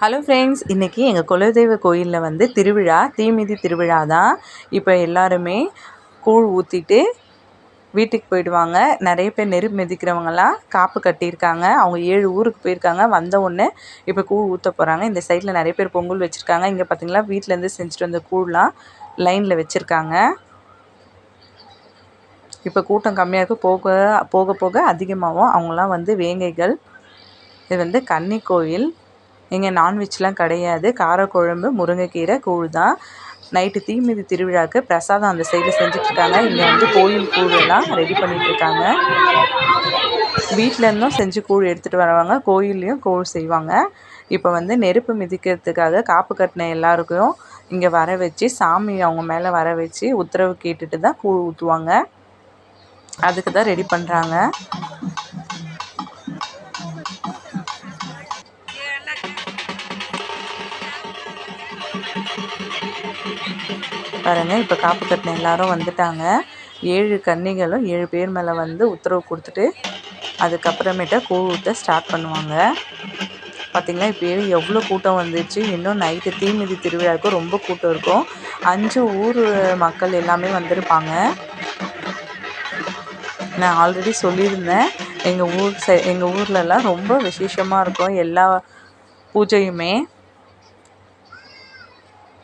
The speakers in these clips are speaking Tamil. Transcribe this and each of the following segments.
ஹலோ ஃப்ரெண்ட்ஸ், இன்றைக்கி எங்கள் குலதெய்வ கோயிலில் வந்து திருவிழா, தீமிதி திருவிழா தான். இப்போ எல்லாருமே கூழ் ஊற்றிட்டு வீட்டுக்கு போயிடுவாங்க. நிறைய பேர் நெருப்பு மிதிக்கிறவங்கலாம் காப்பு கட்டியிருக்காங்க. அவங்க 7 ஊருக்கு போயிருக்காங்க. வந்த உடனே இப்போ கூழ் ஊற்ற போகிறாங்க. இந்த சைடில் நிறைய பேர் பொங்கல் வச்சுருக்காங்க. இங்கே பார்த்திங்களா வீட்டிலேருந்து செஞ்சுட்டு வந்த கூழ்லாம் லைனில் வச்சுருக்காங்க. இப்போ கூட்டம் கம்மியாக போக போக போக அதிகமாகும். அவங்களாம் வந்து வேங்கைகள். இது வந்து கன்னி கோயில். இங்கே நான்வெஜ்லாம் கிடையாது. காரக்குழம்பு, முருங்கைக்கீரை, கூழ் தான். நைட்டு தீமிதி திருவிழாவுக்கு பிரசாதம் அந்த சைடில் செஞ்சிட்ருக்காங்க. இங்கே வந்து கோயில் கூழெல்லாம் ரெடி பண்ணிகிட்ருக்காங்க. வீட்டிலேருந்தும் செஞ்சு கூழ் எடுத்துகிட்டு வருவாங்க. கோயில்லையும் கூழ் செய்வாங்க. இப்போ வந்து நெருப்பு மிதிக்கிறதுக்காக காப்பு கட்டின எல்லாருக்கும் இங்கே வர வச்சு சாமி அவங்க மேலே வர வச்சு உத்தரவு கேட்டுட்டு தான் கூழ் ஊற்றுவாங்க. அதுக்கு தான் ரெடி பண்ணுறாங்க. பாருங்கள், இப்போ காப்பு கட்டின எல்லாரும் வந்துட்டாங்க. 7 கன்னிகளும் 7 பேர் மேலே வந்து உத்தரவு கொடுத்துட்டு அதுக்கப்புறமேட்டா கூழ் ஊற்ற ஸ்டார்ட் பண்ணுவாங்க. பார்த்திங்களா இப்போயே எவ்வளோ கூட்டம் வந்துச்சு. இன்னும் நைட்டு தீமிதி திருவிழாவுக்கு ரொம்ப கூட்டம் இருக்கும். 5 ஊர் மக்கள் எல்லாமே வந்திருப்பாங்க. நான் ஆல்ரெடி சொல்லியிருந்தேன், எங்கள் ஊர்லலாம் ரொம்ப விசேஷமாக இருக்கும் எல்லா பூஜையுமே.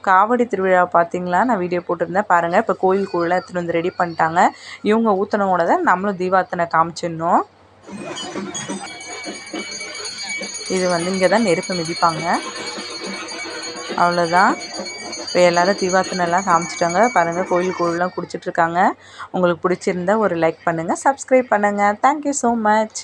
காவடி திருவிழா பார்த்திங்களா, நான் வீடியோ போட்டிருந்தேன் பாருங்கள். இப்போ கோயில் கூழெலாம் எடுத்துகிட்டு வந்து ரெடி பண்ணிட்டாங்க. இவங்க ஊற்றினோட தான் நம்மளும் தீபார்த்தனை காமிச்சிடணும். இது வந்து இங்கே தான் நெருப்பு மிதிப்பாங்க. அவ்வளோதான். இப்போ எல்லோரும் தீபார்த்தனைலாம் காமிச்சிட்டாங்க பாருங்கள். கோயில் கூழெலாம் குடிச்சிட்ருக்காங்க. உங்களுக்கு பிடிச்சிருந்தா ஒரு லைக் பண்ணுங்கள், சப்ஸ்கிரைப் பண்ணுங்கள். Thank you so much.